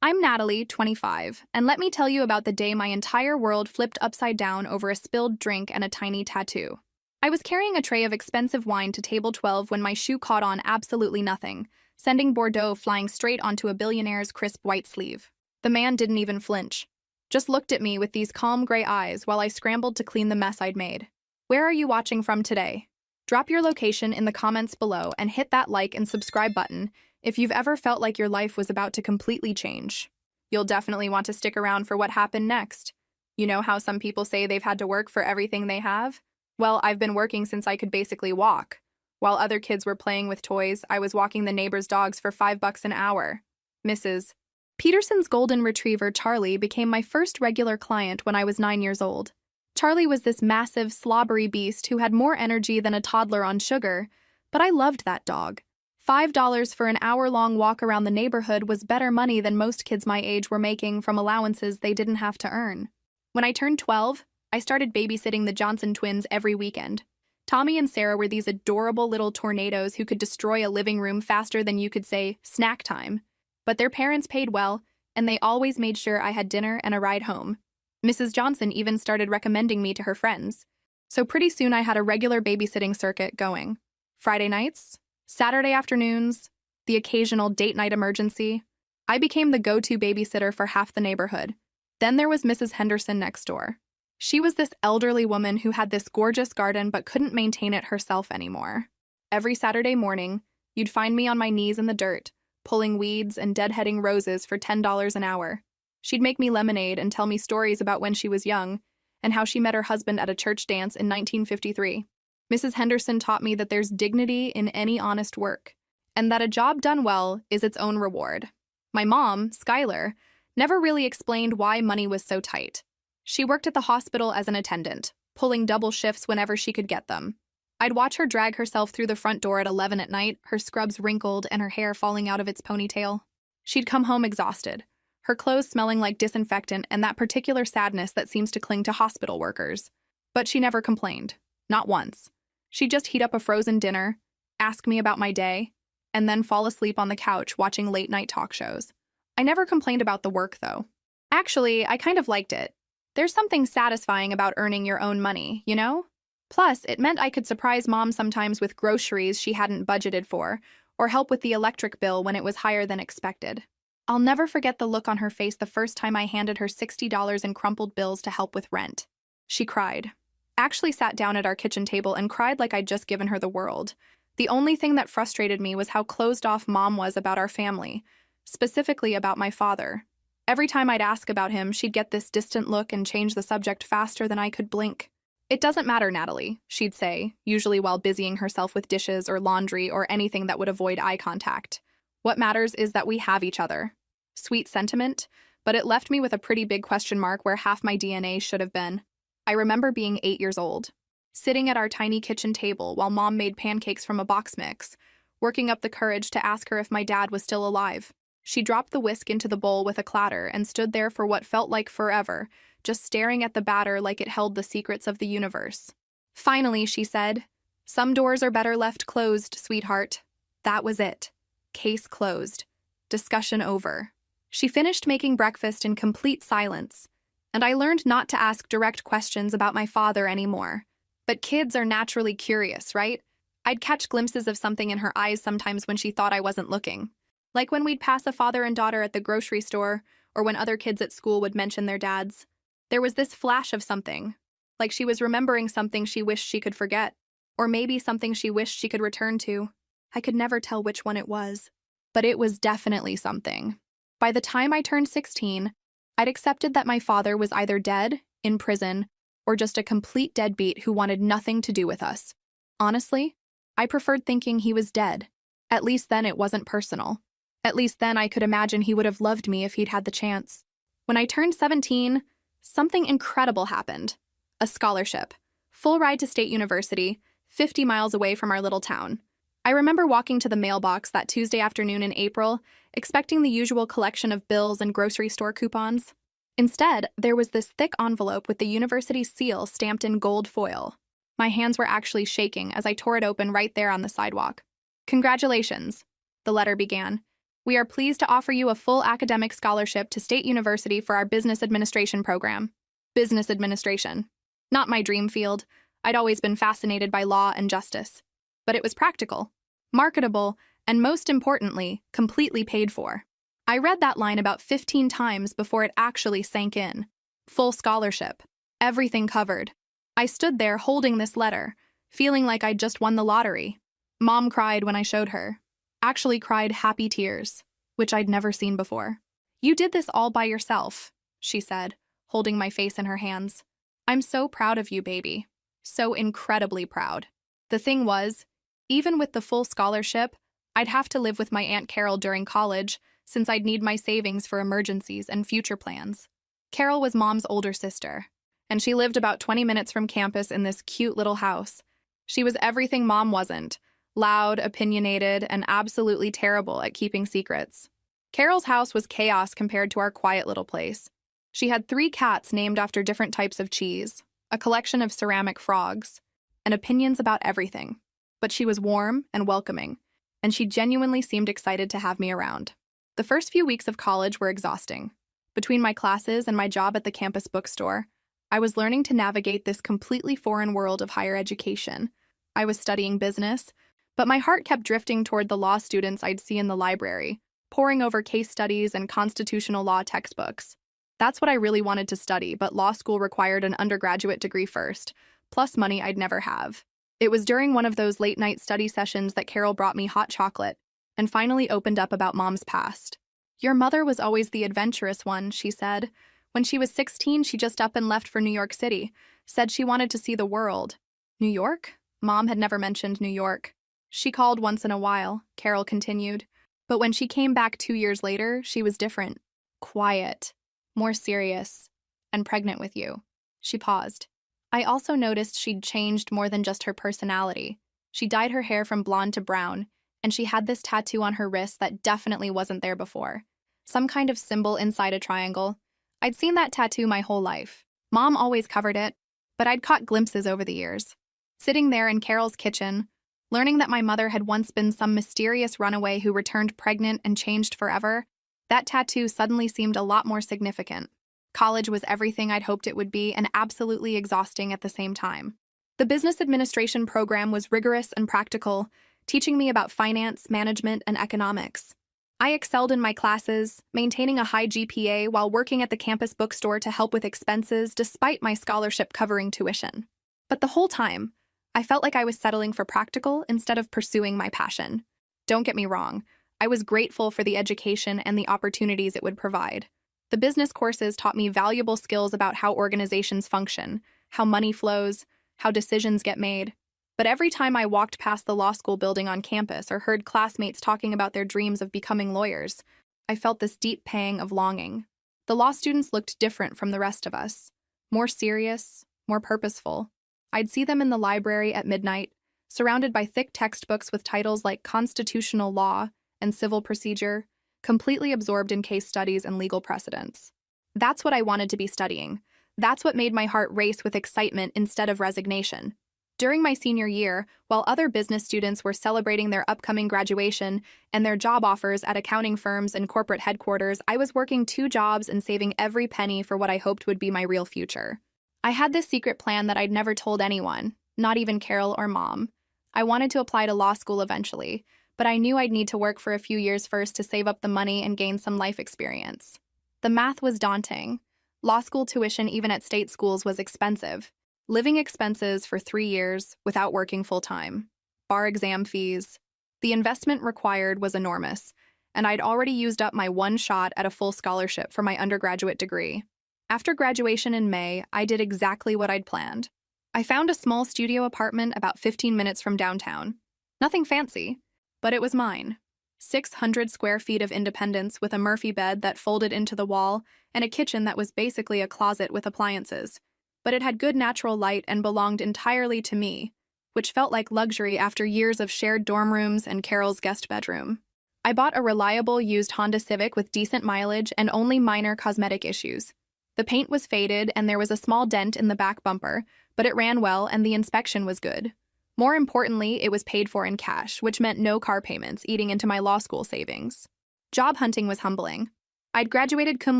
I'm Natalie, 25, and let me tell you about the day my entire world flipped upside down over a spilled drink and a tiny tattoo. I was carrying a tray of expensive wine to table 12 when my shoe caught on absolutely nothing, sending Bordeaux flying straight onto a Billionaire's crisp white sleeve. The man didn't even flinch, just looked at me with these calm gray eyes while I scrambled to clean the mess I'd made. Where are you watching from today? Drop your location in the comments below and hit that like and subscribe button if you've ever felt like your life was about to completely change. You'll definitely want to stick around for what happened next. You know how some people say they've had to work for everything they have? Well, I've been working since I could basically walk. While other kids were playing with toys, I was walking the neighbor's dogs for $5 an hour. Mrs. Peterson's golden retriever, Charlie, became my first regular client when I was 9 years old. Charlie was this massive, slobbery beast who had more energy than a toddler on sugar, but I loved that dog. $5 for an hour-long walk around the neighborhood was better money than most kids my age were making from allowances they didn't have to earn. When I turned 12, I started babysitting the Johnson twins every weekend. Tommy and Sarah were these adorable little tornadoes who could destroy a living room faster than you could say, snack time. But their parents paid well, and they always made sure I had dinner and a ride home. Mrs. Johnson even started recommending me to her friends. So pretty soon I had a regular babysitting circuit going. Friday nights, Saturday afternoons, the occasional date night emergency. I became the go-to babysitter for half the neighborhood. Then there was Mrs. Henderson next door. She was this elderly woman who had this gorgeous garden but couldn't maintain it herself anymore. Every Saturday morning, you'd find me on my knees in the dirt, pulling weeds and deadheading roses for $10 an hour. She'd make me lemonade and tell me stories about when she was young and how she met her husband at a church dance in 1953. Mrs. Henderson taught me that there's dignity in any honest work, and that a job done well is its own reward. My mom, Skylar, never really explained why money was so tight. She worked at the hospital as an attendant, pulling double shifts whenever she could get them. I'd watch her drag herself through the front door at 11 at night, her scrubs wrinkled and her hair falling out of its ponytail. She'd come home exhausted, her clothes smelling like disinfectant and that particular sadness that seems to cling to hospital workers. But she never complained. Not once. She'd just heat up a frozen dinner, ask me about my day, and then fall asleep on the couch watching late-night talk shows. I never complained about the work, though. Actually, I kind of liked it. There's something satisfying about earning your own money, you know? Plus, it meant I could surprise Mom sometimes with groceries she hadn't budgeted for, or help with the electric bill when it was higher than expected. I'll never forget the look on her face the first time I handed her $60 in crumpled bills to help with rent. She cried. Actually sat down at our kitchen table and cried like I'd just given her the world. The only thing that frustrated me was how closed off Mom was about our family, specifically about my father. Every time I'd ask about him, she'd get this distant look and change the subject faster than I could blink. "It doesn't matter, Natalie," she'd say, usually while busying herself with dishes or laundry or anything that would avoid eye contact. "What matters is that we have each other." Sweet sentiment, but it left me with a pretty big question mark where half my DNA should have been. I remember being 8 years old, sitting at our tiny kitchen table while Mom made pancakes from a box mix, working up the courage to ask her if my dad was still alive. She dropped the whisk into the bowl with a clatter and stood there for what felt like forever, just staring at the batter like it held the secrets of the universe. Finally, she said, "Some doors are better left closed, sweetheart." That was it. Case closed. Discussion over. She finished making breakfast in complete silence, and I learned not to ask direct questions about my father anymore. But kids are naturally curious, right? I'd catch glimpses of something in her eyes sometimes when she thought I wasn't looking. Like when we'd pass a father and daughter at the grocery store, or when other kids at school would mention their dads. There was this flash of something, like she was remembering something she wished she could forget, or maybe something she wished she could return to. I could never tell which one it was, but it was definitely something. By the time I turned 16, I'd accepted that my father was either dead, in prison, or just a complete deadbeat who wanted nothing to do with us. Honestly, I preferred thinking he was dead. At least then it wasn't personal. At least then I could imagine he would have loved me if he'd had the chance. When I turned 17, something incredible happened. A scholarship. Full ride to State University, 50 miles away from our little town. I remember walking to the mailbox that Tuesday afternoon in April, expecting the usual collection of bills and grocery store coupons. Instead, there was this thick envelope with the university's seal stamped in gold foil. My hands were actually shaking as I tore it open right there on the sidewalk. "Congratulations," the letter began. We are pleased to offer you a full academic scholarship to State University for our business administration program. Business administration. Not my dream field. I'd always been fascinated by law and justice. But it was practical, marketable, and most importantly, completely paid for. I read that line about 15 times before it actually sank in. Full scholarship. Everything covered. I stood there holding this letter, feeling like I'd just won the lottery. Mom cried when I showed her. Actually cried happy tears, which I'd never seen before. "You did this all by yourself," she said, holding my face in her hands. "I'm so proud of you, baby. So incredibly proud." The thing was, even with the full scholarship, I'd have to live with my Aunt Carol during college, since I'd need my savings for emergencies and future plans. Carol was Mom's older sister, and she lived about 20 minutes from campus in this cute little house. She was everything Mom wasn't: loud, opinionated, and absolutely terrible at keeping secrets. Carol's house was chaos compared to our quiet little place. She had 3 cats named after different types of cheese, a collection of ceramic frogs, and opinions about everything. But she was warm and welcoming, and she genuinely seemed excited to have me around. The first few weeks of college were exhausting. Between my classes and my job at the campus bookstore, I was learning to navigate this completely foreign world of higher education. I was studying business, but my heart kept drifting toward the law students I'd see in the library, poring over case studies and constitutional law textbooks. That's what I really wanted to study, but law school required an undergraduate degree first, plus money I'd never have. It was during one of those late-night study sessions that Carol brought me hot chocolate and finally opened up about Mom's past. "Your mother was always the adventurous one," she said. "When she was 16, she just up and left for New York City, said she wanted to see the world." "New York?" Mom had never mentioned New York. "She called once in a while," Carol continued. "But when she came back 2 years later, she was different. Quiet, more serious, and pregnant with you." She paused. "I also noticed she'd changed more than just her personality. She dyed her hair from blonde to brown, and she had this tattoo on her wrist that definitely wasn't there before. Some kind of symbol inside a triangle. I'd seen that tattoo my whole life. Mom always covered it, but I'd caught glimpses over the years. Sitting there in Carol's kitchen, learning that my mother had once been some mysterious runaway who returned pregnant and changed forever, that tattoo suddenly seemed a lot more significant. College was everything I'd hoped it would be and absolutely exhausting at the same time. The business administration program was rigorous and practical, teaching me about finance, management, and economics. I excelled in my classes, maintaining a high GPA while working at the campus bookstore to help with expenses despite my scholarship covering tuition. But the whole time, I felt like I was settling for practical instead of pursuing my passion. Don't get me wrong, I was grateful for the education and the opportunities it would provide. The business courses taught me valuable skills about how organizations function, how money flows, how decisions get made. But every time I walked past the law school building on campus or heard classmates talking about their dreams of becoming lawyers, I felt this deep pang of longing. The law students looked different from the rest of us. More serious, more purposeful. I'd see them in the library at midnight, surrounded by thick textbooks with titles like Constitutional Law and Civil Procedure, completely absorbed in case studies and legal precedents. That's what I wanted to be studying. That's what made my heart race with excitement instead of resignation. During my senior year, while other business students were celebrating their upcoming graduation and their job offers at accounting firms and corporate headquarters, I was working 2 jobs and saving every penny for what I hoped would be my real future. I had this secret plan that I'd never told anyone, not even Carol or Mom. I wanted to apply to law school eventually, but I knew I'd need to work for a few years first to save up the money and gain some life experience. The math was daunting. Law school tuition, even at state schools, was expensive. Living expenses for 3 years without working full-time. Bar exam fees. The investment required was enormous, and I'd already used up my one shot at a full scholarship for my undergraduate degree. After graduation in May, I did exactly what I'd planned. I found a small studio apartment about 15 minutes from downtown. Nothing fancy, but it was mine. 600 square feet of independence with a Murphy bed that folded into the wall and a kitchen that was basically a closet with appliances. But it had good natural light and belonged entirely to me, which felt like luxury after years of shared dorm rooms and Carol's guest bedroom. I bought a reliable used Honda Civic with decent mileage and only minor cosmetic issues. The paint was faded and there was a small dent in the back bumper, but it ran well and the inspection was good. More importantly, it was paid for in cash, which meant no car payments eating into my law school savings. Job hunting was humbling. I'd graduated cum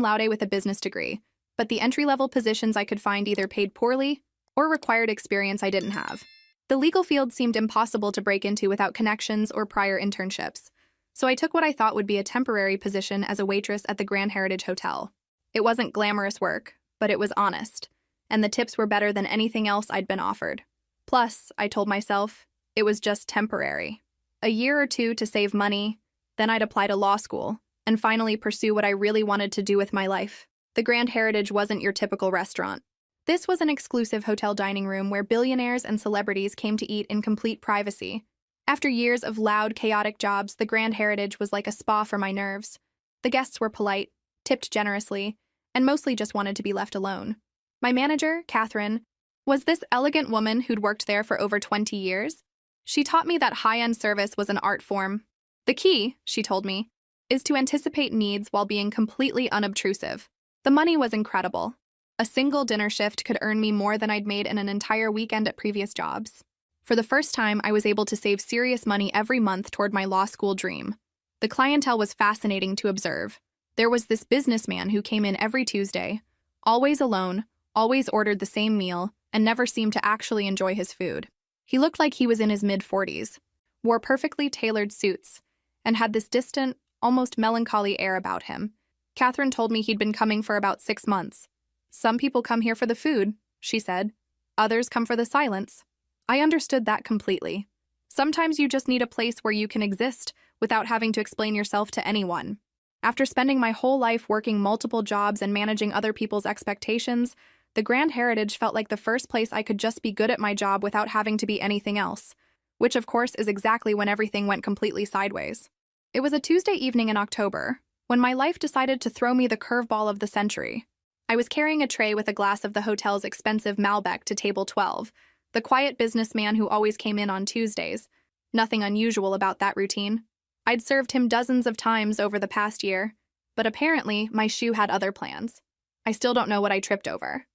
laude with a business degree, but the entry-level positions I could find either paid poorly or required experience I didn't have. The legal field seemed impossible to break into without connections or prior internships, so I took what I thought would be a temporary position as a waitress at the Grand Heritage Hotel. It wasn't glamorous work, but it was honest, and the tips were better than anything else I'd been offered. Plus, I told myself, it was just temporary. A year or two to save money, then I'd apply to law school, and finally pursue what I really wanted to do with my life. The Grand Heritage wasn't your typical restaurant. This was an exclusive hotel dining room where billionaires and celebrities came to eat in complete privacy. After years of loud, chaotic jobs, the Grand Heritage was like a spa for my nerves. The guests were polite, tipped generously, and mostly just wanted to be left alone. My manager, Catherine, was this elegant woman who'd worked there for over 20 years. She taught me that high-end service was an art form. The key, she told me, is to anticipate needs while being completely unobtrusive. The money was incredible. A single dinner shift could earn me more than I'd made in an entire weekend at previous jobs. For the first time, I was able to save serious money every month toward my law school dream. The clientele was fascinating to observe. There was this businessman who came in every Tuesday, always alone, always ordered the same meal, and never seemed to actually enjoy his food. He looked like he was in his mid-40s, wore perfectly tailored suits, and had this distant, almost melancholy air about him. Catherine told me he'd been coming for about 6 months. Some people come here for the food, she said. Others come for the silence. I understood that completely. Sometimes you just need a place where you can exist without having to explain yourself to anyone. After spending my whole life working multiple jobs and managing other people's expectations, the Grand Heritage felt like the first place I could just be good at my job without having to be anything else, which of course is exactly when everything went completely sideways. It was a Tuesday evening in October, when my life decided to throw me the curveball of the century. I was carrying a tray with a glass of the hotel's expensive Malbec to table 12, the quiet businessman who always came in on Tuesdays. Nothing unusual about that routine. I'd served him dozens of times over the past year, but apparently my shoe had other plans. I still don't know what I tripped over.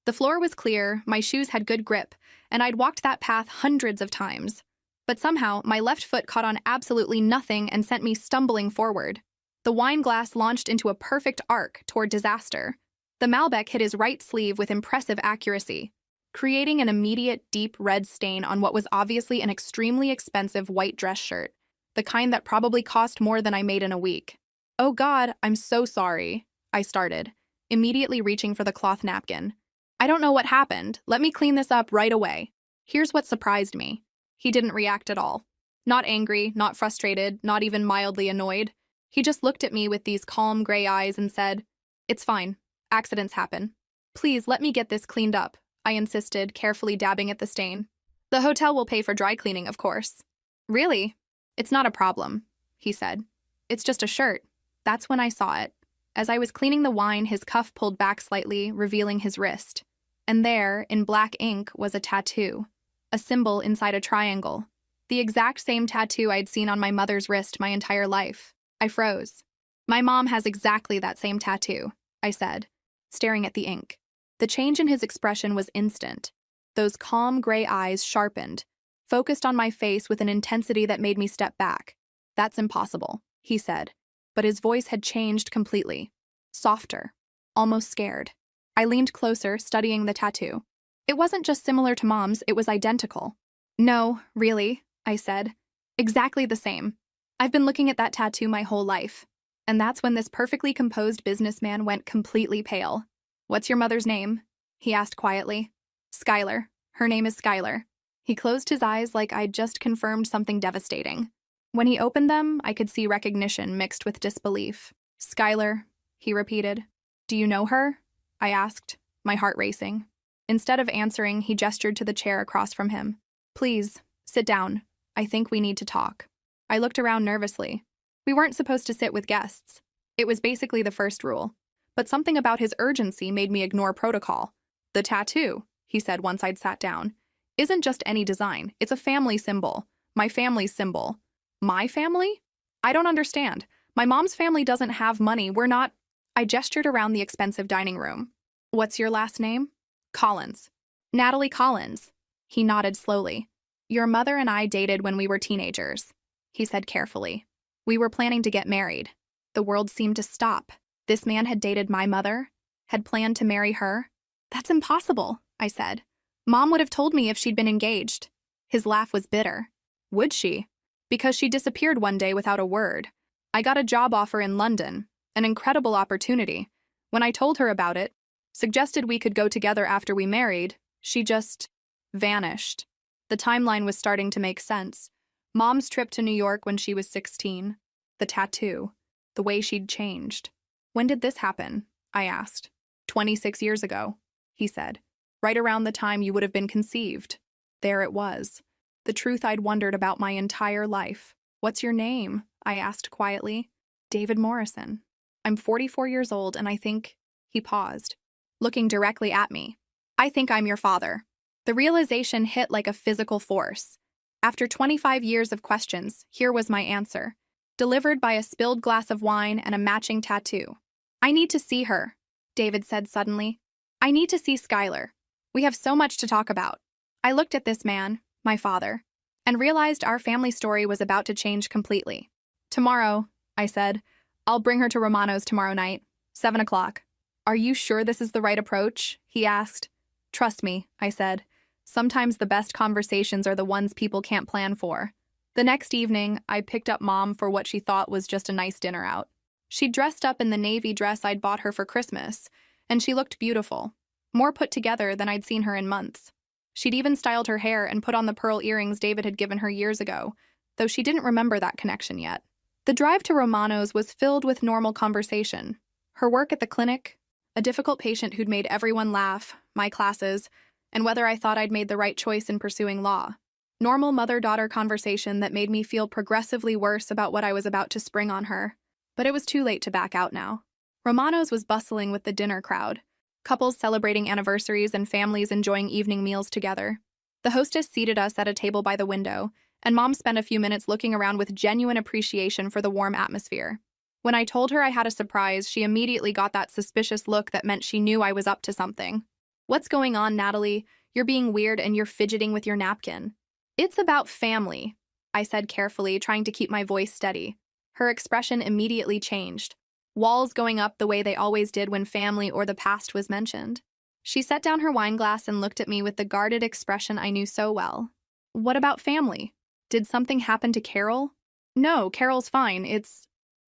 The floor was clear, my shoes had good grip, and I'd walked that path hundreds of times. But somehow, my left foot caught on absolutely nothing and sent me stumbling forward. The wine glass launched into a perfect arc toward disaster. The Malbec hit his right sleeve with impressive accuracy, creating an immediate deep red stain on what was obviously an extremely expensive white dress shirt, the kind that probably cost more than I made in a week. "Oh God, I'm so sorry," I started, immediately reaching for the cloth napkin. "I don't know what happened. Let me clean this up right away." Here's what surprised me. He didn't react at all. Not angry, not frustrated, not even mildly annoyed. He just looked at me with these calm gray eyes and said, "It's fine. Accidents happen. Please let me get this cleaned up," I insisted, carefully dabbing at the stain. "The hotel will pay for dry cleaning, of course." "Really? It's not a problem," he said. "It's just a shirt." That's when I saw it. As I was cleaning the wine, his cuff pulled back slightly, revealing his wrist. And there, in black ink, was a tattoo. A symbol inside a triangle. The exact same tattoo I'd seen on my mother's wrist my entire life. I froze. "My mom has exactly that same tattoo," I said, staring at the ink. The change in his expression was instant. Those calm gray eyes sharpened, focused on my face with an intensity that made me step back. "That's impossible," he said, but his voice had changed completely. Softer, almost scared. I leaned closer, studying the tattoo. It wasn't just similar to Mom's, it was identical. "No, really," I said. "Exactly the same. I've been looking at that tattoo my whole life." And that's when this perfectly composed businessman went completely pale. "What's your mother's name?" he asked quietly. "Skylar. Her name is Skylar." He closed his eyes like I'd just confirmed something devastating. When he opened them, I could see recognition mixed with disbelief. "Skylar," he repeated. "Do you know her?" I asked, my heart racing. Instead of answering, he gestured to the chair across from him. "Please, sit down. I think we need to talk." I looked around nervously. We weren't supposed to sit with guests. It was basically the first rule. But something about his urgency made me ignore protocol. "The tattoo," he said once I'd sat down, "isn't just any design. It's a family symbol. My family's symbol." "My family? I don't understand. My mom's family doesn't have money. We're not—" I gestured around the expensive dining room. "What's your last name?" "Collins." "Natalie Collins." He nodded slowly. "Your mother and I dated when we were teenagers," he said carefully. We were planning to get married. The world seemed to stop. This man had dated my mother, had planned to marry her. That's impossible, I said. Mom would have told me if she'd been engaged. His laugh was bitter. Would she? Because she disappeared one day without a word. I got a job offer in London, an incredible opportunity. When I told her about it, suggested we could go together after we married, she just vanished. The timeline was starting to make sense. Mom's trip to New York when she was 16. The tattoo. The way she'd changed. When did this happen? I asked. 26 years ago, he said. Right around the time you would have been conceived. There it was. The truth I'd wondered about my entire life. What's your name? I asked quietly. David Morrison. I'm 44 years old and I think... He paused, looking directly at me. I think I'm your father. The realization hit like a physical force. After 25 years of questions, here was my answer, delivered by a spilled glass of wine and a matching tattoo. I need to see her, David said suddenly. I need to see Skylar. We have so much to talk about. I looked at this man, my father, and realized our family story was about to change completely. Tomorrow, I said, I'll bring her to Romano's tomorrow night, 7 o'clock. Are you sure this is the right approach? He asked. Trust me, I said. Sometimes the best conversations are the ones people can't plan for. The next evening, I picked up Mom for what she thought was just a nice dinner out. She'd dressed up in the navy dress I'd bought her for Christmas, and she looked beautiful, more put together than I'd seen her in months. She'd even styled her hair and put on the pearl earrings David had given her years ago, though she didn't remember that connection yet. The drive to Romano's was filled with normal conversation. Her work at the clinic, a difficult patient who'd made everyone laugh, my classes, and whether I thought I'd made the right choice in pursuing law. Normal mother-daughter conversation that made me feel progressively worse about what I was about to spring on her. But it was too late to back out now. Romano's was bustling with the dinner crowd, couples celebrating anniversaries and families enjoying evening meals together. The hostess seated us at a table by the window, and Mom spent a few minutes looking around with genuine appreciation for the warm atmosphere. When I told her I had a surprise, she immediately got that suspicious look that meant she knew I was up to something. What's going on, Natalie? You're being weird and you're fidgeting with your napkin. It's about family, I said carefully, trying to keep my voice steady. Her expression immediately changed, walls going up the way they always did when family or the past was mentioned. She set down her wine glass and looked at me with the guarded expression I knew so well. What about family? Did something happen to Carol? No, Carol's fine.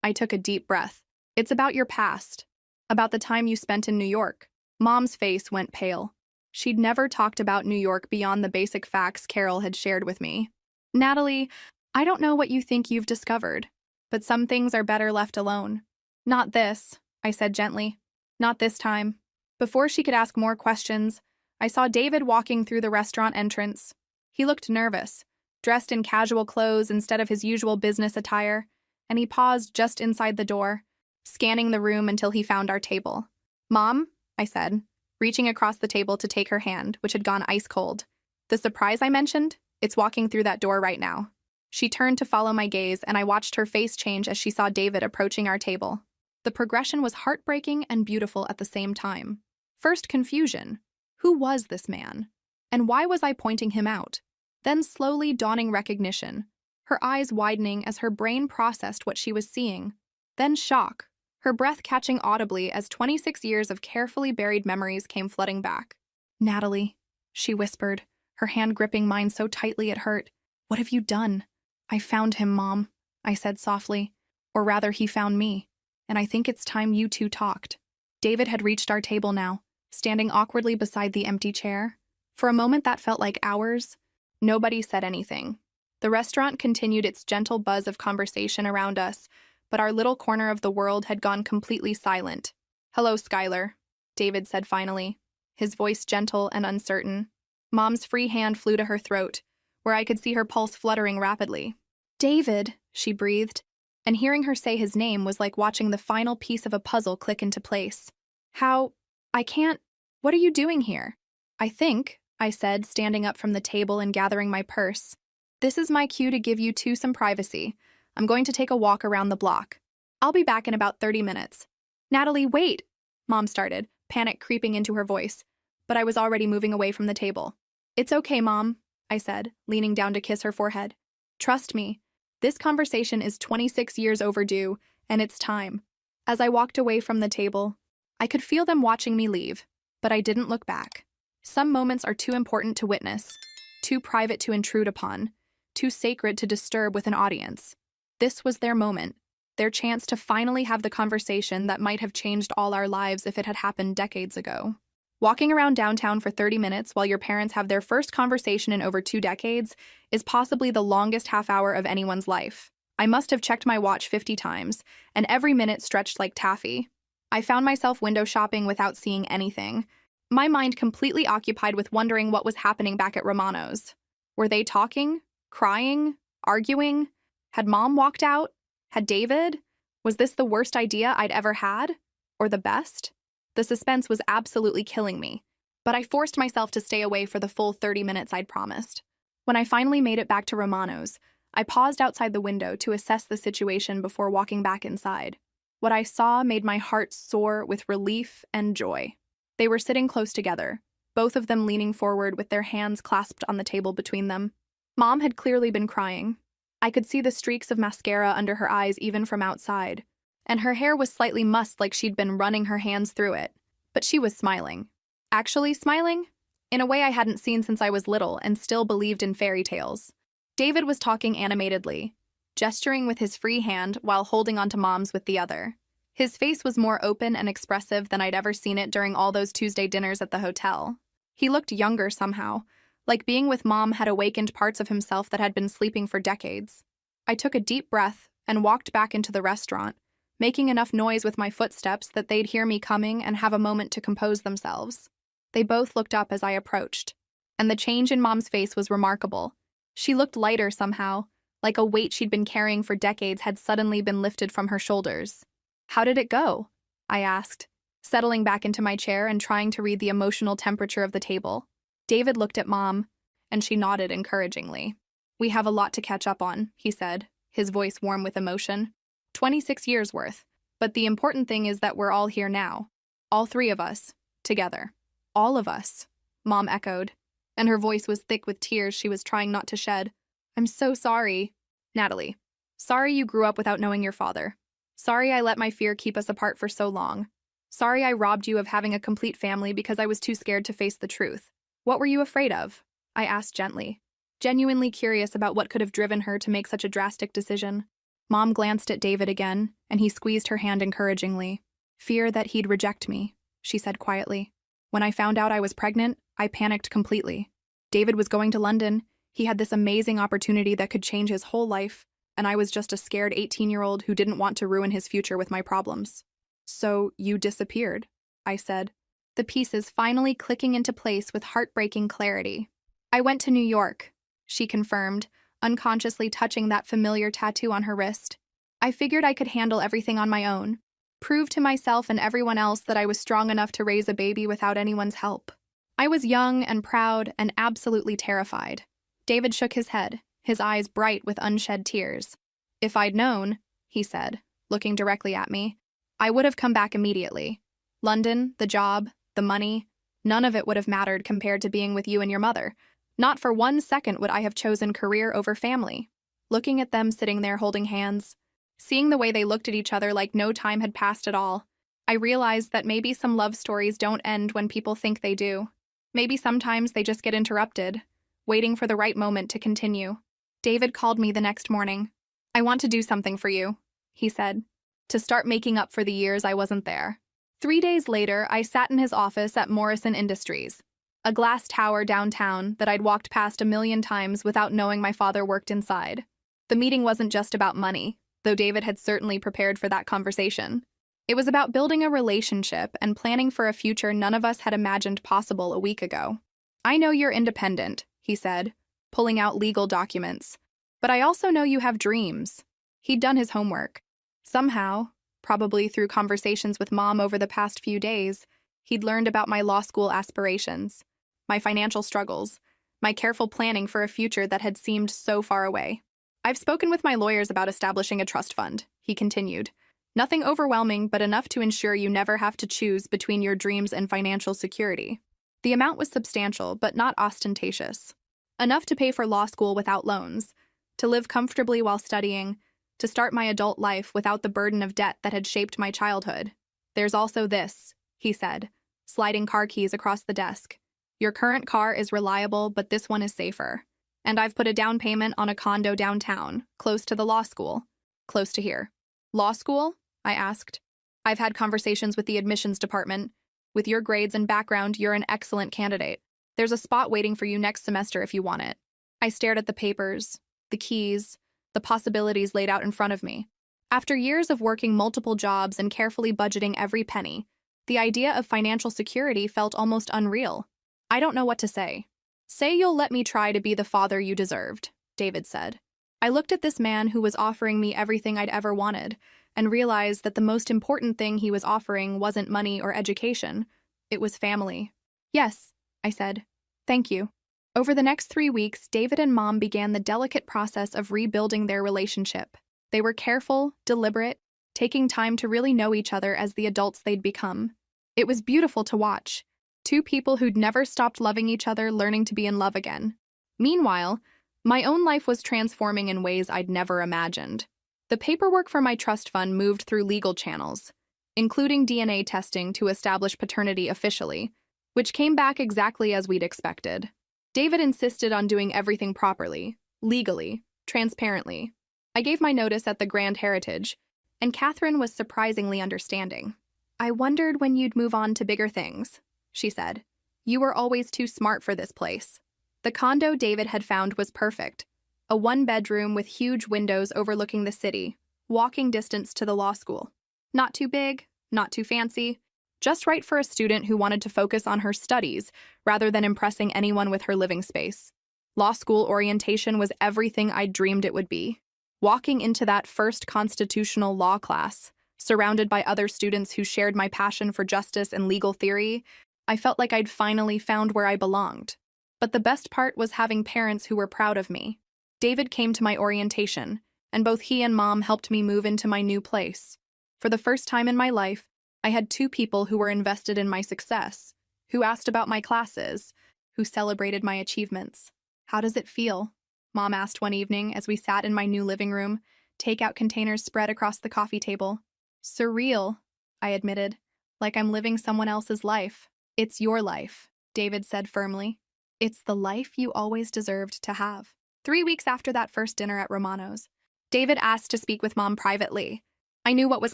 I took a deep breath. It's about your past. About the time you spent in New York. Mom's face went pale. She'd never talked about New York beyond the basic facts Carol had shared with me. Natalie, I don't know what you think you've discovered, but some things are better left alone. Not this, I said gently. Not this time. Before she could ask more questions, I saw David walking through the restaurant entrance. He looked nervous, dressed in casual clothes instead of his usual business attire, and he paused just inside the door, scanning the room until he found our table. Mom, I said, reaching across the table to take her hand, which had gone ice cold. The surprise I mentioned? It's walking through that door right now. She turned to follow my gaze, and I watched her face change as she saw David approaching our table. The progression was heartbreaking and beautiful at the same time. First, confusion. Who was this man? And why was I pointing him out? Then slowly dawning recognition, her eyes widening as her brain processed what she was seeing. Then shock, her breath catching audibly as 26 years of carefully buried memories came flooding back. Natalie, she whispered, her hand gripping mine so tightly it hurt. What have you done? I found him, Mom, I said softly. Or rather, he found me. And I think it's time you two talked. David had reached our table now, standing awkwardly beside the empty chair. For a moment that felt like hours. Nobody said anything. The restaurant continued its gentle buzz of conversation around us, but our little corner of the world had gone completely silent. Hello, Skylar, David said finally, his voice gentle and uncertain. Mom's free hand flew to her throat, where I could see her pulse fluttering rapidly. David, she breathed, and hearing her say his name was like watching the final piece of a puzzle click into place. What are you doing here? I think, I said, standing up from the table and gathering my purse. This is my cue to give you two some privacy. I'm going to take a walk around the block. I'll be back in about 30 minutes. Natalie, wait, Mom started, panic creeping into her voice, but I was already moving away from the table. It's okay, Mom, I said, leaning down to kiss her forehead. Trust me. This conversation is 26 years overdue, and it's time. As I walked away from the table, I could feel them watching me leave, but I didn't look back. Some moments are too important to witness, too private to intrude upon, too sacred to disturb with an audience. This was their moment, their chance to finally have the conversation that might have changed all our lives if it had happened decades ago. Walking around downtown for 30 minutes while your parents have their first conversation in over 2 decades is possibly the longest half hour of anyone's life. I must have checked my watch 50 times, and every minute stretched like taffy. I found myself window shopping without seeing anything, my mind completely occupied with wondering what was happening back at Romano's. Were they talking? Crying? Arguing? Had Mom walked out? Had David? Was this the worst idea I'd ever had? Or the best? The suspense was absolutely killing me, but I forced myself to stay away for the full 30 minutes I'd promised. When I finally made it back to Romano's, I paused outside the window to assess the situation before walking back inside. What I saw made my heart soar with relief and joy. They were sitting close together, both of them leaning forward with their hands clasped on the table between them. Mom had clearly been crying. I could see the streaks of mascara under her eyes even from outside, and her hair was slightly mussed like she'd been running her hands through it. But she was smiling. Actually smiling? In a way I hadn't seen since I was little and still believed in fairy tales. David was talking animatedly, gesturing with his free hand while holding onto Mom's with the other. His face was more open and expressive than I'd ever seen it during all those Tuesday dinners at the hotel. He looked younger somehow, like being with Mom had awakened parts of himself that had been sleeping for decades. I took a deep breath and walked back into the restaurant, making enough noise with my footsteps that they'd hear me coming and have a moment to compose themselves. They both looked up as I approached, and the change in Mom's face was remarkable. She looked lighter somehow, like a weight she'd been carrying for decades had suddenly been lifted from her shoulders. "How did it go?" I asked, settling back into my chair and trying to read the emotional temperature of the table. David looked at Mom, and she nodded encouragingly. "We have a lot to catch up on," he said, his voice warm with emotion. 26 years worth. But the important thing is that we're all here now. All 3 of us. Together. All of us," Mom echoed, and her voice was thick with tears she was trying not to shed. "I'm so sorry, Natalie. Sorry you grew up without knowing your father. Sorry I let my fear keep us apart for so long. Sorry I robbed you of having a complete family because I was too scared to face the truth. What were you afraid of?" I asked gently, genuinely curious about what could have driven her to make such a drastic decision. Mom glanced at David again, and he squeezed her hand encouragingly. "Fear that he'd reject me," she said quietly. "When I found out I was pregnant, I panicked completely. David was going to London. He had this amazing opportunity that could change his whole life, and I was just a scared 18-year-old who didn't want to ruin his future with my problems." "So you disappeared," I said, the pieces finally clicking into place with heartbreaking clarity. "I went to New York," she confirmed, unconsciously touching that familiar tattoo on her wrist. "I figured I could handle everything on my own, prove to myself and everyone else that I was strong enough to raise a baby without anyone's help. I was young and proud and absolutely terrified." David shook his head, his eyes bright with unshed tears. "If I'd known," he said, looking directly at me, "I would have come back immediately. London, the job, the money, none of it would have mattered compared to being with you and your mother. Not for 1 second would I have chosen career over family." Looking at them sitting there holding hands, seeing the way they looked at each other like no time had passed at all, I realized that maybe some love stories don't end when people think they do. Maybe sometimes they just get interrupted, waiting for the right moment to continue. David called me the next morning. "I want to do something for you," he said, "to start making up for the years I wasn't there." 3 days later, I sat in his office at Morrison Industries, a glass tower downtown that I'd walked past a million times without knowing my father worked inside. The meeting wasn't just about money, though David had certainly prepared for that conversation. It was about building a relationship and planning for a future none of us had imagined possible a week ago. "I know you're independent," he said, pulling out legal documents, "but I also know you have dreams." He'd done his homework. Somehow, probably through conversations with Mom over the past few days, he'd learned about my law school aspirations, my financial struggles, my careful planning for a future that had seemed so far away. "I've spoken with my lawyers about establishing a trust fund," he continued. "Nothing overwhelming, but enough to ensure you never have to choose between your dreams and financial security." The amount was substantial, but not ostentatious. Enough to pay for law school without loans, to live comfortably while studying, to start my adult life without the burden of debt that had shaped my childhood. There's also this, he said, sliding car keys across the desk. Your current car is reliable, but this one is safer. And I've put a down payment on a condo downtown, close to the law school. Close to here. Law school? I asked. I've had conversations with the admissions department. With your grades and background, you're an excellent candidate. There's a spot waiting for you next semester if you want it. I stared at the papers, the keys, the possibilities laid out in front of me. After years of working multiple jobs and carefully budgeting every penny, the idea of financial security felt almost unreal. I don't know what to say. Say you'll let me try to be the father you deserved, David said. I looked at this man who was offering me everything I'd ever wanted and realized that the most important thing he was offering wasn't money or education. It was family. Yes, I said. Thank you. Over the next 3 weeks, David and Mom began the delicate process of rebuilding their relationship. They were careful, deliberate, taking time to really know each other as the adults they'd become. It was beautiful to watch. Two people who'd never stopped loving each other learning to be in love again. Meanwhile, my own life was transforming in ways I'd never imagined. The paperwork for my trust fund moved through legal channels, including DNA testing to establish paternity officially, which came back exactly as we'd expected. David insisted on doing everything properly, legally, transparently. I gave my notice at the Grand Heritage, and Catherine was surprisingly understanding. I wondered when you'd move on to bigger things, she said. You were always too smart for this place. The condo David had found was perfect. A one-bedroom with huge windows overlooking the city, walking distance to the law school. Not too big, not too fancy, just right for a student who wanted to focus on her studies rather than impressing anyone with her living space. Law school orientation was everything I'd dreamed it would be. Walking into that first constitutional law class, surrounded by other students who shared my passion for justice and legal theory, I felt like I'd finally found where I belonged. But the best part was having parents who were proud of me. David came to my orientation, and both he and Mom helped me move into my new place. For the first time in my life, I had two people who were invested in my success, who asked about my classes, who celebrated my achievements. How does it feel? Mom asked one evening as we sat in my new living room, takeout containers spread across the coffee table. Surreal, I admitted, like I'm living someone else's life. It's your life, David said firmly. It's the life you always deserved to have. 3 weeks after that first dinner at Romano's, David asked to speak with Mom privately. I knew what was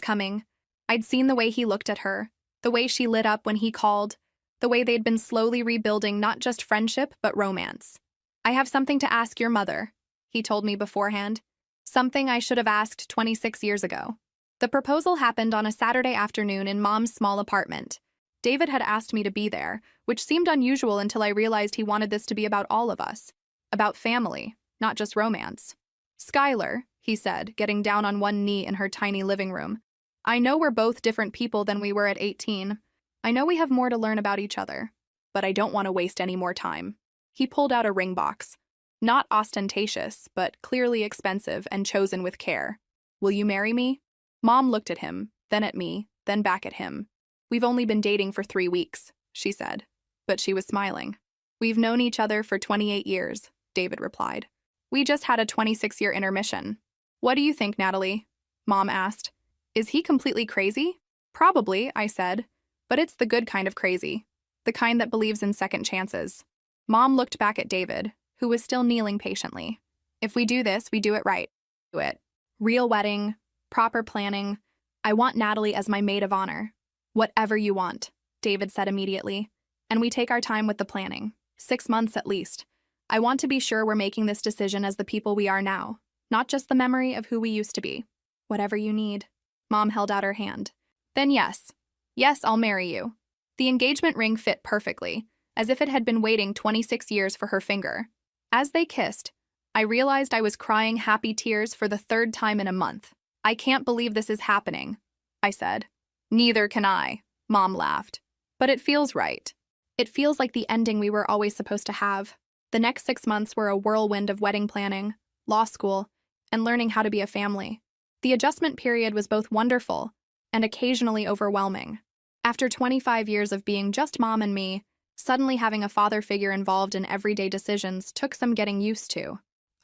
coming. I'd seen the way he looked at her, the way she lit up when he called, the way they'd been slowly rebuilding not just friendship, but romance. I have something to ask your mother, he told me beforehand. Something I should have asked 26 years ago. The proposal happened on a Saturday afternoon in Mom's small apartment. David had asked me to be there, which seemed unusual until I realized he wanted this to be about all of us. About family, not just romance. Skylar, he said, getting down on one knee in her tiny living room. I know we're both different people than we were at 18. I know we have more to learn about each other. But I don't want to waste any more time. He pulled out a ring box. Not ostentatious, but clearly expensive and chosen with care. Will you marry me? Mom looked at him, then at me, then back at him. We've only been dating for 3 weeks, she said. But she was smiling. We've known each other for 28 years, David replied. We just had a 26-year intermission. What do you think, Natalie? Mom asked. Is he completely crazy? Probably, I said. But it's the good kind of crazy. The kind that believes in second chances. Mom looked back at David, who was still kneeling patiently. If we do this, we do it right. Do it. Real wedding, proper planning. I want Natalie as my maid of honor. Whatever you want, David said immediately. And we take our time with the planning. 6 months at least. I want to be sure we're making this decision as the people we are now, not just the memory of who we used to be. Whatever you need. Mom held out her hand. Then yes. Yes, I'll marry you. The engagement ring fit perfectly, as if it had been waiting 26 years for her finger. As they kissed, I realized I was crying happy tears for the 3rd time in a month. I can't believe this is happening, I said. Neither can I, Mom laughed. But it feels right. It feels like the ending we were always supposed to have. The next 6 months were a whirlwind of wedding planning, law school, and learning how to be a family. The adjustment period was both wonderful and occasionally overwhelming. After 25 years of being just Mom and me, suddenly having a father figure involved in everyday decisions took some getting used to.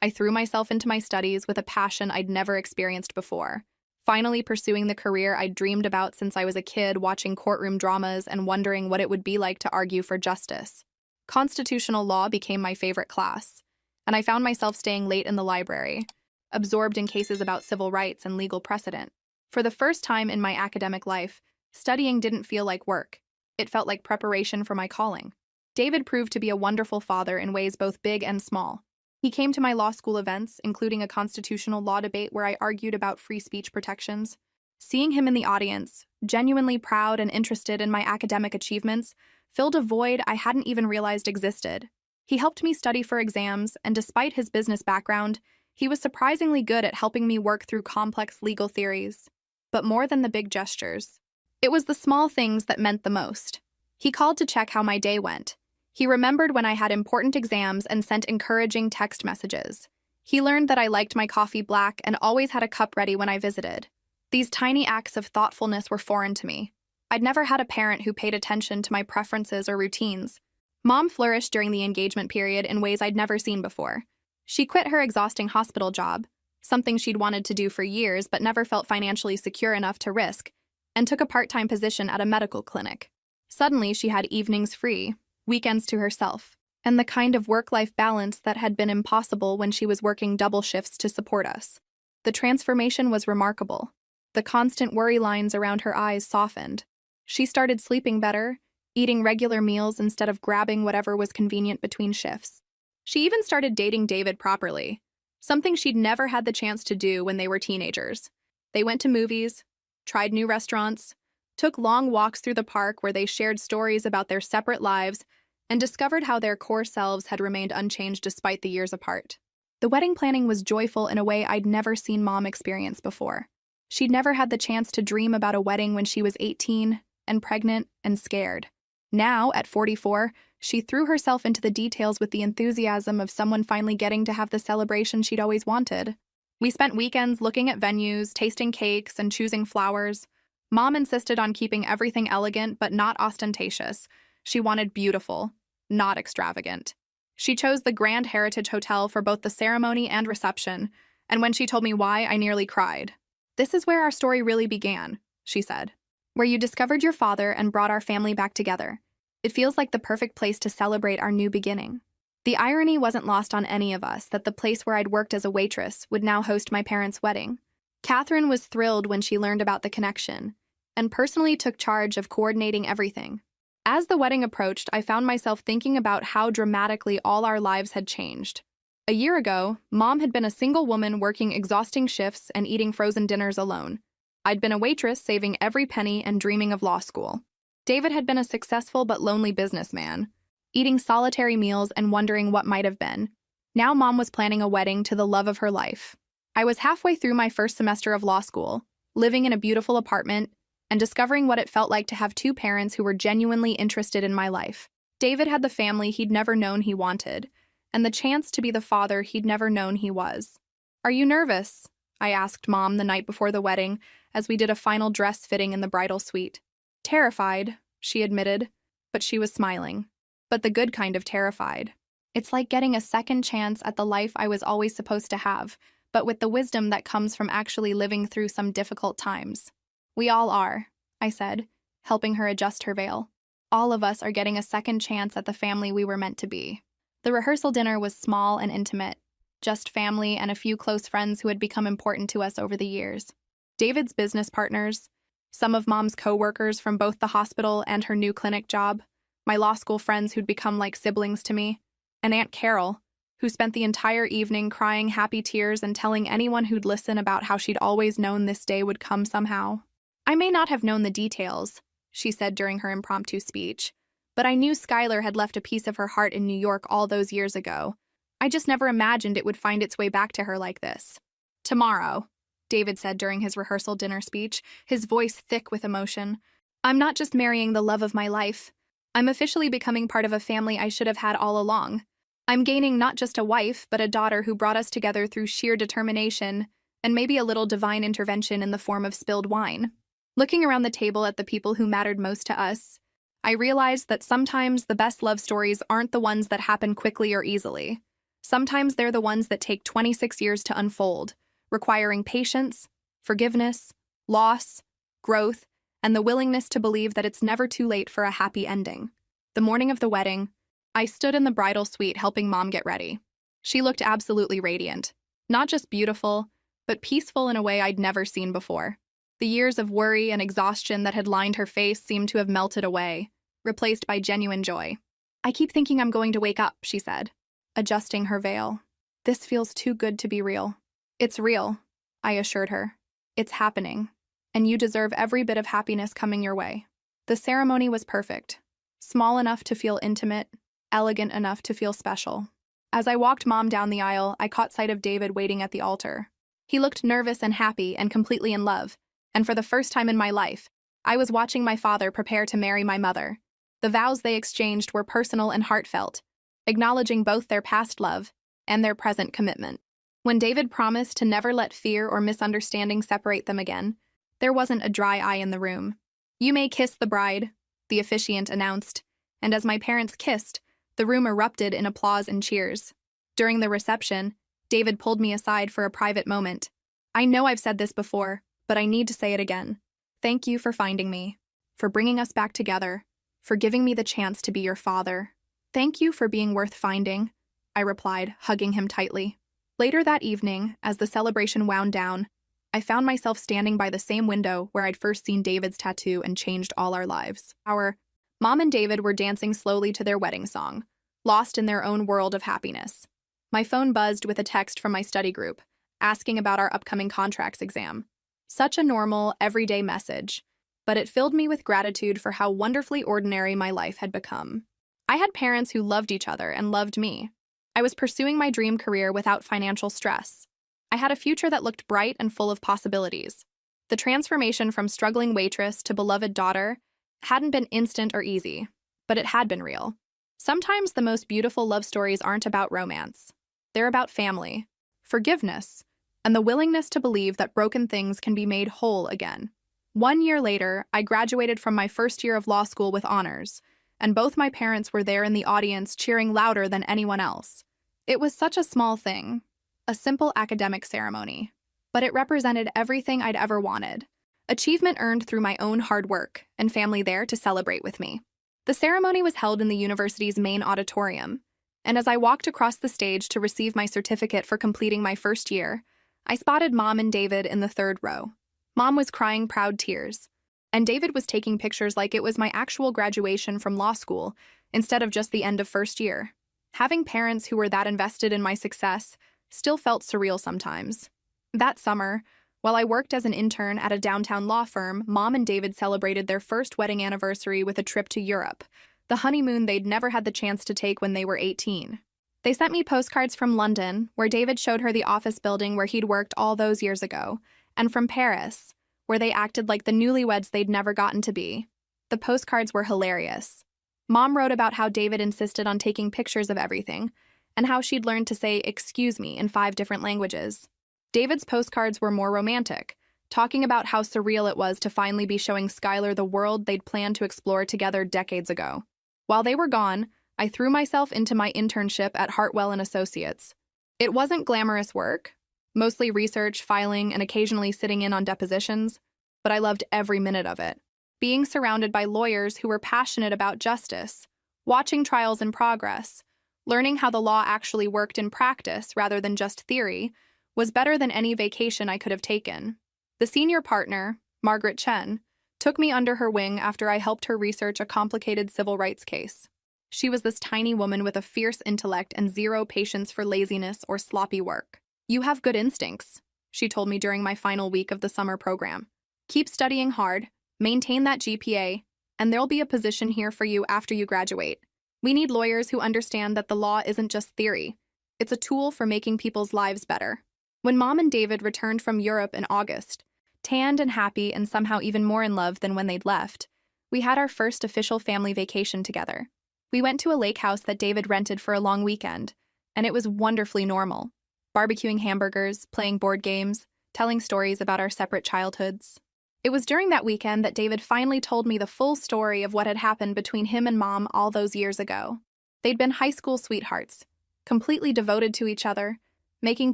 I threw myself into my studies with a passion I'd never experienced before, finally pursuing the career I'd dreamed about since I was a kid, watching courtroom dramas and wondering what it would be like to argue for justice. Constitutional law became my favorite class, and I found myself staying late in the library, absorbed in cases about civil rights and legal precedent. For the first time in my academic life, studying didn't feel like work. It felt like preparation for my calling. David proved to be a wonderful father in ways both big and small. He came to my law school events, including a constitutional law debate where I argued about free speech protections. Seeing him in the audience, genuinely proud and interested in my academic achievements, filled a void I hadn't even realized existed. He helped me study for exams, and despite his business background, he was surprisingly good at helping me work through complex legal theories. But more than the big gestures, it was the small things that meant the most. He called to check how my day went. He remembered when I had important exams and sent encouraging text messages. He learned that I liked my coffee black and always had a cup ready when I visited. These tiny acts of thoughtfulness were foreign to me. I'd never had a parent who paid attention to my preferences or routines. Mom flourished during the engagement period in ways I'd never seen before. She quit her exhausting hospital job, something she'd wanted to do for years but never felt financially secure enough to risk, and took a part-time position at a medical clinic. Suddenly, she had evenings free, weekends to herself, and the kind of work-life balance that had been impossible when she was working double shifts to support us. The transformation was remarkable. The constant worry lines around her eyes softened. She started sleeping better, eating regular meals instead of grabbing whatever was convenient between shifts. She even started dating David properly, something she'd never had the chance to do when they were teenagers. They went to movies, tried new restaurants, took long walks through the park where they shared stories about their separate lives, and discovered how their core selves had remained unchanged despite the years apart. The wedding planning was joyful in a way I'd never seen Mom experience before. She'd never had the chance to dream about a wedding when she was 18 and pregnant and scared. Now, at 44, she threw herself into the details with the enthusiasm of someone finally getting to have the celebration she'd always wanted. We spent weekends looking at venues, tasting cakes, and choosing flowers. Mom insisted on keeping everything elegant but not ostentatious. She wanted beautiful, not extravagant. She chose the Grand Heritage Hotel for both the ceremony and reception, and when she told me why, I nearly cried. "This is where our story really began," she said. "Where you discovered your father and brought our family back together. It feels like the perfect place to celebrate our new beginning." The irony wasn't lost on any of us that the place where I'd worked as a waitress would now host my parents' wedding. Catherine was thrilled when she learned about the connection, and personally took charge of coordinating everything. As the wedding approached, I found myself thinking about how dramatically all our lives had changed. A year ago, Mom had been a single woman working exhausting shifts and eating frozen dinners alone. I'd been a waitress saving every penny and dreaming of law school. David had been a successful but lonely businessman, eating solitary meals and wondering what might have been. Now Mom was planning a wedding to the love of her life. I was halfway through my first semester of law school, living in a beautiful apartment, and discovering what it felt like to have two parents who were genuinely interested in my life. David had the family he'd never known he wanted, and the chance to be the father he'd never known he was. "Are you nervous?" I asked Mom the night before the wedding as we did a final dress fitting in the bridal suite. "Terrified," she admitted, but she was smiling. But the good kind of terrified. It's like getting a second chance at the life I was always supposed to have, but with the wisdom that comes from actually living through some difficult times. "We all are," I said, helping her adjust her veil. "All of us are getting a second chance at the family we were meant to be." The rehearsal dinner was small and intimate, just family and a few close friends who had become important to us over the years. David's business partners, some of Mom's co-workers from both the hospital and her new clinic job, my law school friends who'd become like siblings to me, and Aunt Carol, who spent the entire evening crying happy tears and telling anyone who'd listen about how she'd always known this day would come somehow. "I may not have known the details," she said during her impromptu speech, "but I knew Skylar had left a piece of her heart in New York all those years ago. I just never imagined it would find its way back to her like this." "Tomorrow," David said during his rehearsal dinner speech, his voice thick with emotion, "I'm not just marrying the love of my life. I'm officially becoming part of a family I should have had all along. I'm gaining not just a wife, but a daughter who brought us together through sheer determination and maybe a little divine intervention in the form of spilled wine." Looking around the table at the people who mattered most to us, I realized that sometimes the best love stories aren't the ones that happen quickly or easily. Sometimes they're the ones that take 26 years to unfold, requiring patience, forgiveness, loss, growth, and the willingness to believe that it's never too late for a happy ending. The morning of the wedding, I stood in the bridal suite helping Mom get ready. She looked absolutely radiant. Not just beautiful, but peaceful in a way I'd never seen before. The years of worry and exhaustion that had lined her face seemed to have melted away, replaced by genuine joy. "I keep thinking I'm going to wake up," she said, adjusting her veil. "This feels too good to be real." "It's real," I assured her. "It's happening, and you deserve every bit of happiness coming your way." The ceremony was perfect. Small enough to feel intimate, elegant enough to feel special. As I walked Mom down the aisle, I caught sight of David waiting at the altar. He looked nervous and happy and completely in love, and for the first time in my life, I was watching my father prepare to marry my mother. The vows they exchanged were personal and heartfelt, acknowledging both their past love and their present commitment. When David promised to never let fear or misunderstanding separate them again, there wasn't a dry eye in the room. "You may kiss the bride," the officiant announced, and as my parents kissed, the room erupted in applause and cheers. During the reception, David pulled me aside for a private moment. "I know I've said this before, but I need to say it again. Thank you for finding me, for bringing us back together, for giving me the chance to be your father." "Thank you for being worth finding," I replied, hugging him tightly. Later that evening, as the celebration wound down, I found myself standing by the same window where I'd first seen David's tattoo and changed all our lives. Our Mom and David were dancing slowly to their wedding song, lost in their own world of happiness. My phone buzzed with a text from my study group, asking about our upcoming contracts exam. Such a normal, everyday message, but it filled me with gratitude for how wonderfully ordinary my life had become. I had parents who loved each other and loved me. I was pursuing my dream career without financial stress. I had a future that looked bright and full of possibilities. The transformation from struggling waitress to beloved daughter hadn't been instant or easy, but it had been real. Sometimes the most beautiful love stories aren't about romance. They're about family, forgiveness, and the willingness to believe that broken things can be made whole again. 1 year later, I graduated from my first year of law school with honors, and both my parents were there in the audience cheering louder than anyone else. It was such a small thing, a simple academic ceremony, but it represented everything I'd ever wanted. Achievement earned through my own hard work, and family there to celebrate with me. The ceremony was held in the university's main auditorium, and as I walked across the stage to receive my certificate for completing my first year, I spotted Mom and David in the third row. Mom was crying proud tears, and David was taking pictures like it was my actual graduation from law school instead of just the end of first year. Having parents who were that invested in my success still felt surreal sometimes. That summer, while I worked as an intern at a downtown law firm, Mom and David celebrated their first wedding anniversary with a trip to Europe, the honeymoon they'd never had the chance to take when they were 18. They sent me postcards from London, where David showed her the office building where he'd worked all those years ago, and from Paris, where they acted like the newlyweds they'd never gotten to be. The postcards were hilarious. Mom wrote about how David insisted on taking pictures of everything, and how she'd learned to say "excuse me" in 5 different languages. David's postcards were more romantic, talking about how surreal it was to finally be showing Skylar the world they'd planned to explore together decades ago. While they were gone, I threw myself into my internship at Hartwell & Associates. It wasn't glamorous work, mostly research, filing, and occasionally sitting in on depositions, but I loved every minute of it. Being surrounded by lawyers who were passionate about justice, watching trials in progress, learning how the law actually worked in practice rather than just theory, was better than any vacation I could have taken. The senior partner, Margaret Chen, took me under her wing after I helped her research a complicated civil rights case. She was this tiny woman with a fierce intellect and zero patience for laziness or sloppy work. "You have good instincts," she told me during my final week of the summer program. "Keep studying hard, maintain that GPA, and there'll be a position here for you after you graduate. We need lawyers who understand that the law isn't just theory. It's a tool for making people's lives better." When Mom and David returned from Europe in August, tanned and happy and somehow even more in love than when they'd left, we had our first official family vacation together. We went to a lake house that David rented for a long weekend, and it was wonderfully normal. Barbecuing hamburgers, playing board games, telling stories about our separate childhoods. It was during that weekend that David finally told me the full story of what had happened between him and Mom all those years ago. They'd been high school sweethearts, completely devoted to each other, making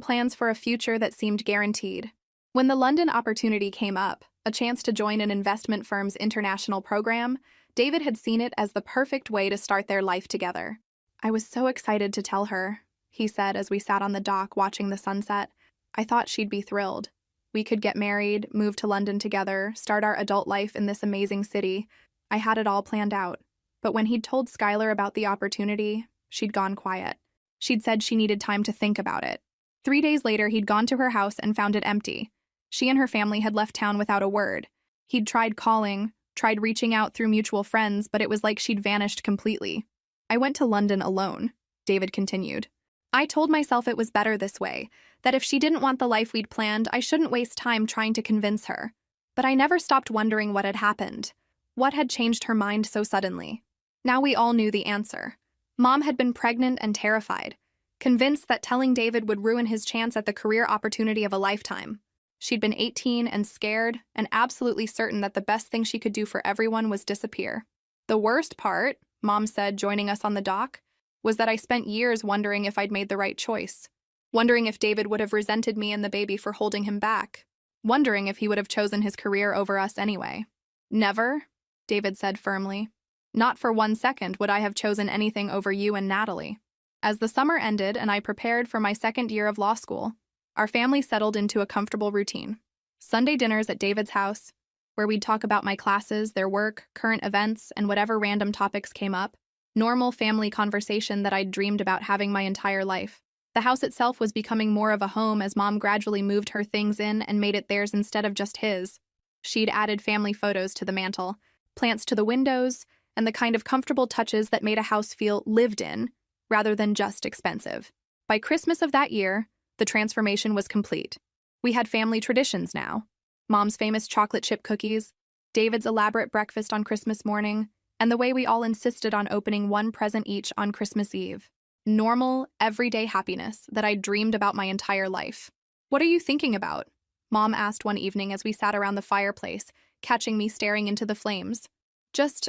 plans for a future that seemed guaranteed. When the London opportunity came up, a chance to join an investment firm's international program, David had seen it as the perfect way to start their life together. "I was so excited to tell her," he said as we sat on the dock watching the sunset. "I thought she'd be thrilled. We could get married, move to London together, start our adult life in this amazing city. I had it all planned out." But when he'd told Skylar about the opportunity, she'd gone quiet. She'd said she needed time to think about it. 3 days later, he'd gone to her house and found it empty. She and her family had left town without a word. He'd tried calling, tried reaching out through mutual friends, but it was like she'd vanished completely. "I went to London alone," David continued. "I told myself it was better this way, that if she didn't want the life we'd planned, I shouldn't waste time trying to convince her. But I never stopped wondering what had happened. What had changed her mind so suddenly? Now we all knew the answer. Mom had been pregnant and terrified, convinced that telling David would ruin his chance at the career opportunity of a lifetime. She'd been 18 and scared, and absolutely certain that the best thing she could do for everyone was disappear. The worst part," Mom said, joining us on the dock, "was that I spent years wondering if I'd made the right choice. Wondering if David would have resented me and the baby for holding him back. Wondering if he would have chosen his career over us anyway." "Never," David said firmly. "Not for 1 second would I have chosen anything over you and Natalie." As the summer ended and I prepared for my second year of law school, our family settled into a comfortable routine. Sunday dinners at David's house, where we'd talk about my classes, their work, current events, and whatever random topics came up. Normal family conversation that I'd dreamed about having my entire life. The house itself was becoming more of a home as Mom gradually moved her things in and made it theirs instead of just his. She'd added family photos to the mantel, plants to the windows, and the kind of comfortable touches that made a house feel lived in, rather than just expensive. By Christmas of that year, the transformation was complete. We had family traditions now. Mom's famous chocolate chip cookies, David's elaborate breakfast on Christmas morning, and the way we all insisted on opening one present each on Christmas Eve. Normal, everyday happiness that I'd dreamed about my entire life. "What are you thinking about?" Mom asked one evening as we sat around the fireplace, catching me staring into the flames. "Just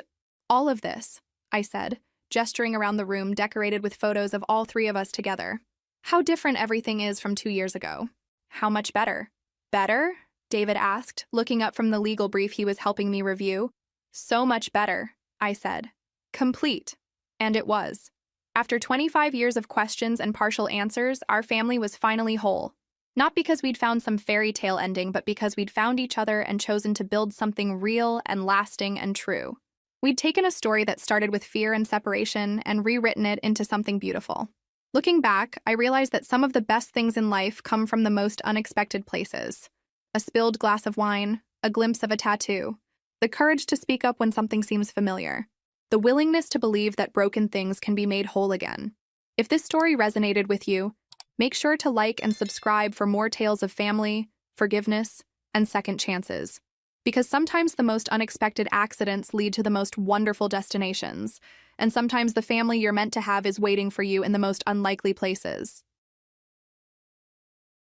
all of this," I said, gesturing around the room decorated with photos of all 3 of us together. "How different everything is from 2 years ago." "How much better?" "Better?" David asked, looking up from the legal brief he was helping me review. "So much better," I said. "Complete." And it was. After 25 years of questions and partial answers, our family was finally whole. Not because we'd found some fairy tale ending, but because we'd found each other and chosen to build something real and lasting and true. We'd taken a story that started with fear and separation and rewritten it into something beautiful. Looking back, I realized that some of the best things in life come from the most unexpected places. A spilled glass of wine, a glimpse of a tattoo, the courage to speak up when something seems familiar, the willingness to believe that broken things can be made whole again. If this story resonated with you, make sure to like and subscribe for more tales of family, forgiveness, and second chances. Because sometimes the most unexpected accidents lead to the most wonderful destinations, and sometimes the family you're meant to have is waiting for you in the most unlikely places.